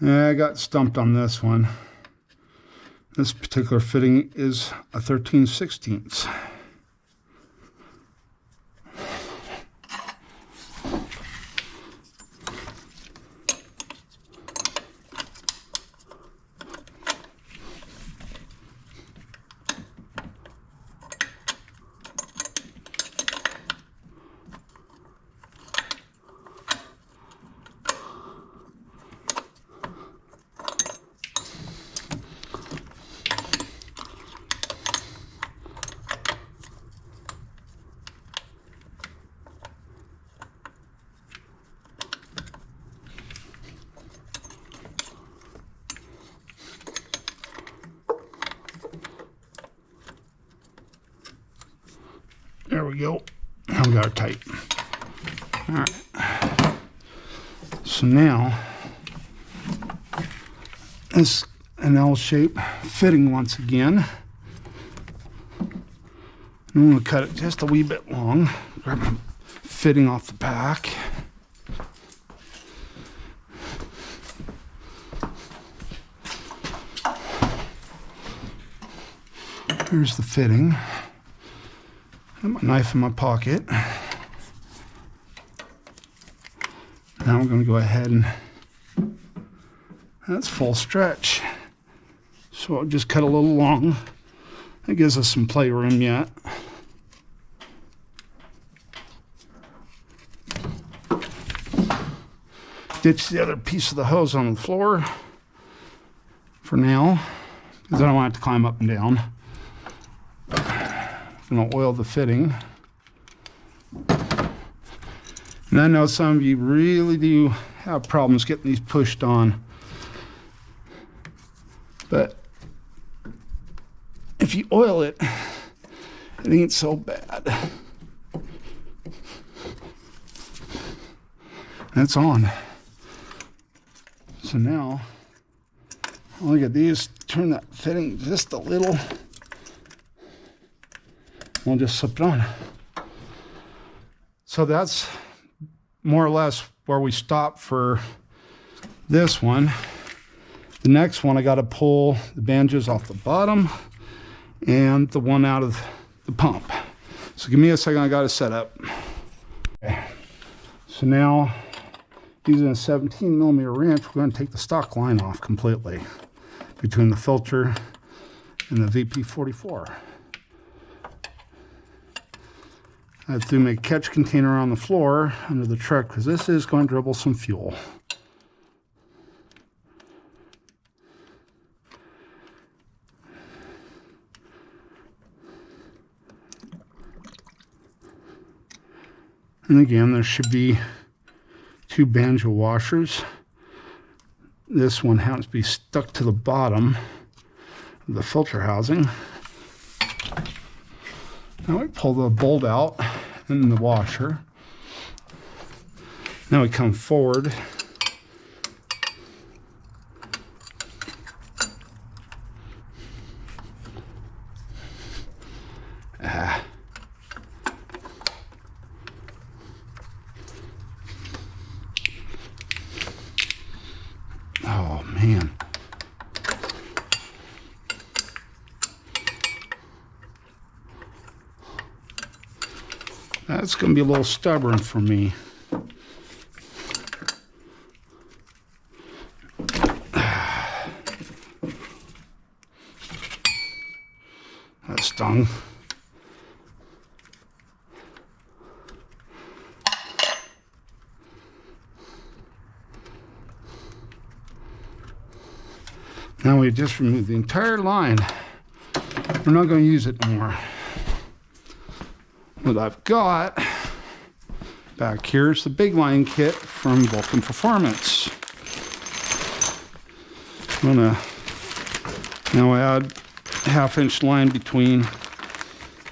Yeah, I got stumped on this one. This particular fitting is a 13/16. There we go. Now we got it tight. All right. So now, it's an L-shape fitting once again. I'm going to cut it just a wee bit long. Grab the fitting off the back. Here's the fitting. Got my knife in my pocket. Now we're going to go ahead and that's full stretch. So I'll just cut a little long. That gives us some playroom yet. Ditch the other piece of the hose on the floor for now, because I don't want it to climb up and down. I'm going to oil the fitting. And I know some of you really do have problems getting these pushed on. But if you oil it, it ain't so bad. And it's on. So now, all I gotta do is turn that fitting just a little. We'll just slip it on. So that's more or less where we stop for this one. The next one, I got to pull the banjos off the bottom and the one out of the pump. So give me a second, I got to set up. Okay. So now, using a 17mm wrench, we're going to take the stock line off completely between the filter and the VP44. I have to make a catch container on the floor under the truck because this is going to dribble some fuel. And again, there should be 2 banjo washers. This one happens to be stuck to the bottom of the filter housing. Now we pull the bolt out in the washer. Now we come forward. Oh man. That's going to be a little stubborn for me. That stung. Now we just remove the entire line. We're not going to use it anymore. What I've got back here is the big line kit from Vulcan Performance. I'm gonna now add a 1/2-inch line between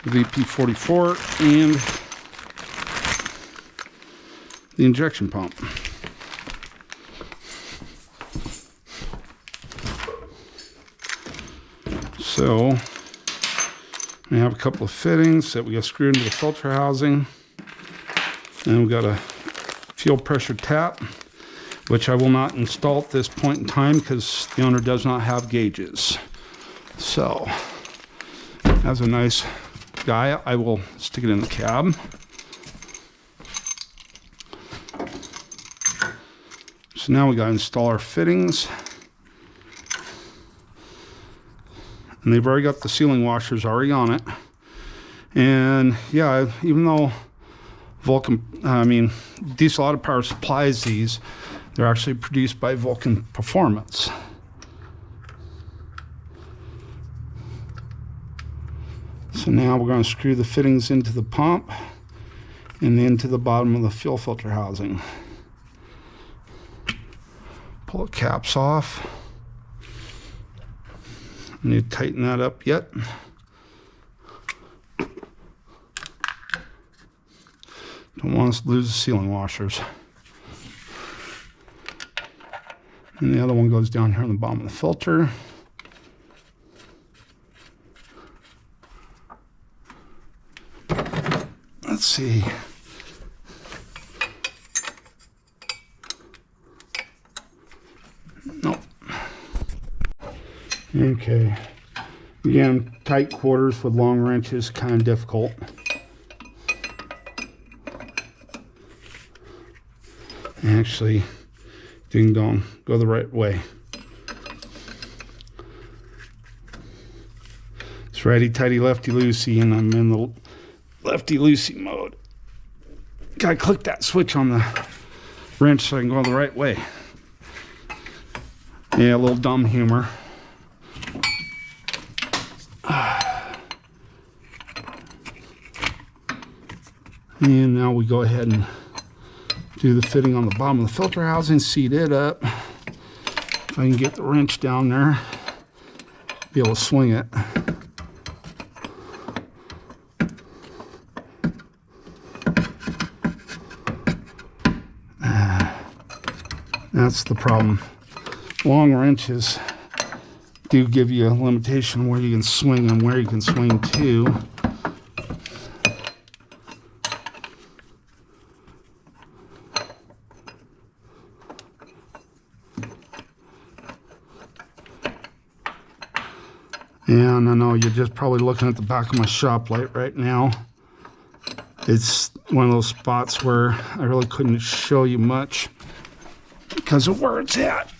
the VP44 and the injection pump. So we have a couple of fittings that we got screwed into the filter housing. And we've got a fuel pressure tap. which I will not install at this point in time because the owner does not have gauges. So, as a nice guy, I will stick it in the cab. So now we got to install our fittings. And they've already got the sealing washers already on it. And yeah, even though Diesel Auto Power supplies these, they're actually produced by Vulcan Performance. So now we're going to screw the fittings into the pump and into the bottom of the fuel filter housing. Pull the caps off. I need to tighten that up yet. Don't want us to lose the sealing washers. And the other one goes down here on the bottom of the filter. Let's see. Nope. Okay. Again, tight quarters with long wrenches, kind of difficult. Actually, ding dong, go the right way. It's righty tighty, lefty loosey, and I'm in the lefty loosey mode. Gotta click that switch on the wrench so I can go the right way. Yeah, a little dumb humor. And now we go ahead and do the fitting on the bottom of the filter housing, seat it up. If I can get the wrench down there, be able to swing it. That's the problem. Long wrenches do give you a limitation where you can swing and where you can swing to. And I know you're just probably looking at the back of my shop light right now. It's one of those spots where I really couldn't show you much because of where it's at.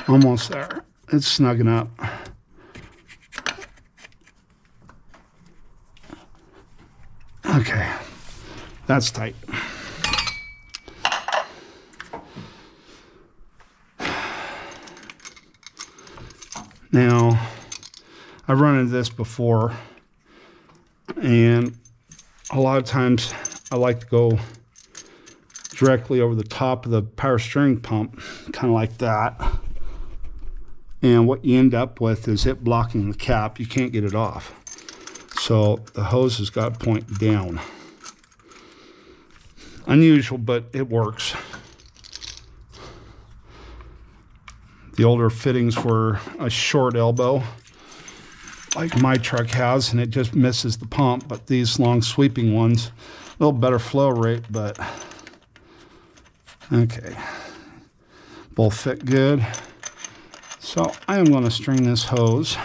Almost there. It's snugging up. Okay, that's tight. Now, I've run into this before, and a lot of times I like to go directly over the top of the power steering pump, kind of like that. And what you end up with is it blocking the cap. You can't get it off. So the hose has got to point down. Unusual, but it works. The older fittings were a short elbow, like my truck has, and it just misses the pump. But these long sweeping ones, a little better flow rate, but okay. Both fit good. So I am going to string this hose.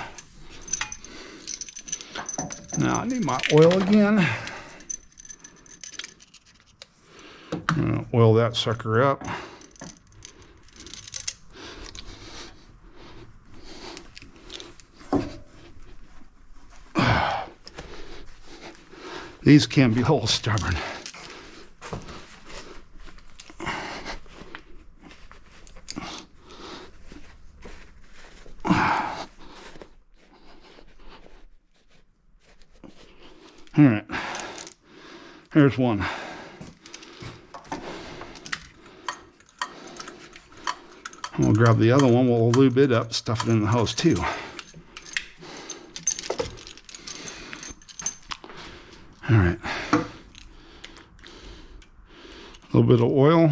Now I need my oil again. I'm going to oil that sucker up. These can be a little stubborn. All right, here's one. We'll grab the other one, we'll lube it up, stuff it in the hose too. All right. A little bit of oil.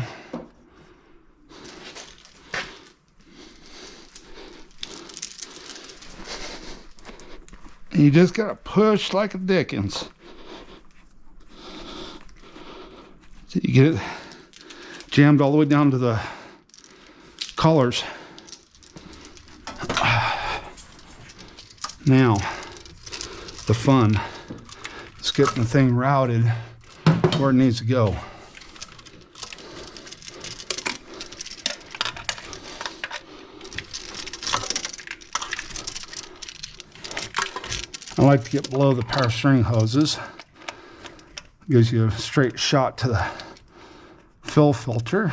And you just gotta push like a Dickens. So you get it jammed all the way down to the collars. Now, the fun is getting the thing routed where it needs to go. I like to get below the power steering hoses. Gives you a straight shot to the fill filter.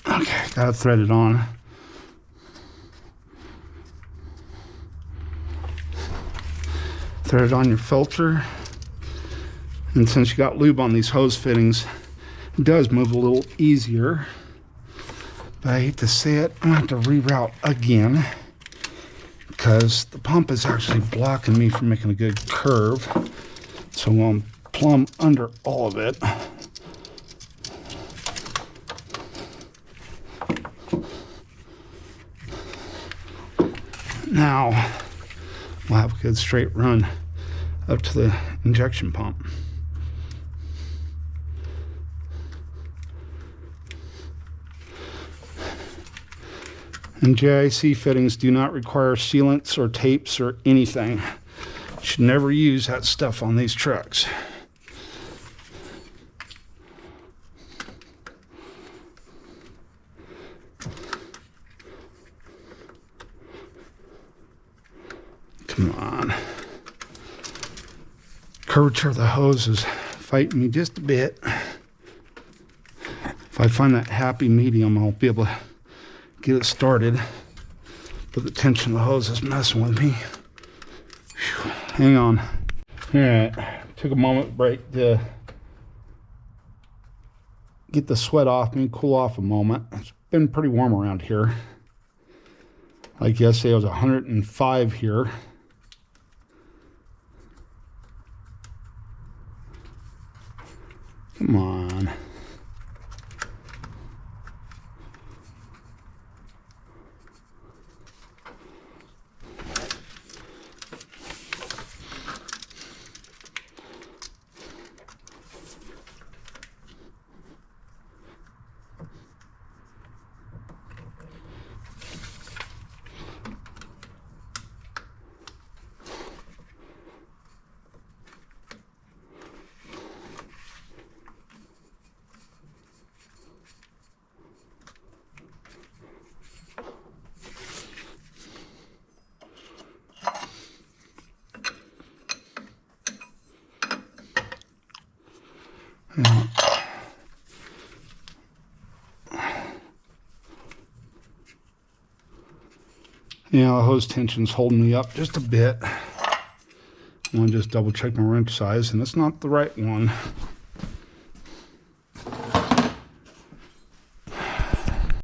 Okay, got it threaded on. Thread it on your filter. And since you got lube on these hose fittings, it does move a little easier. But I hate to say it, I'm going to have to reroute again because the pump is actually blocking me from making a good curve. So I'm plumb under all of it. Now we'll have a good straight run up to the injection pump. And JIC fittings do not require sealants or tapes or anything. You should never use that stuff on these trucks. Come on. Curvature of the hose is fighting me just a bit. If I find that happy medium, I'll be able to get it started. But the tension of the hose is messing with me. Whew. Hang on. All right. Took a moment break to get the sweat off me, cool off a moment. It's been pretty warm around here. Like yesterday, it was 105 here. Come on. Yeah, the hose tension's holding me up just a bit. I want to just double check my wrench size, and it's not the right one.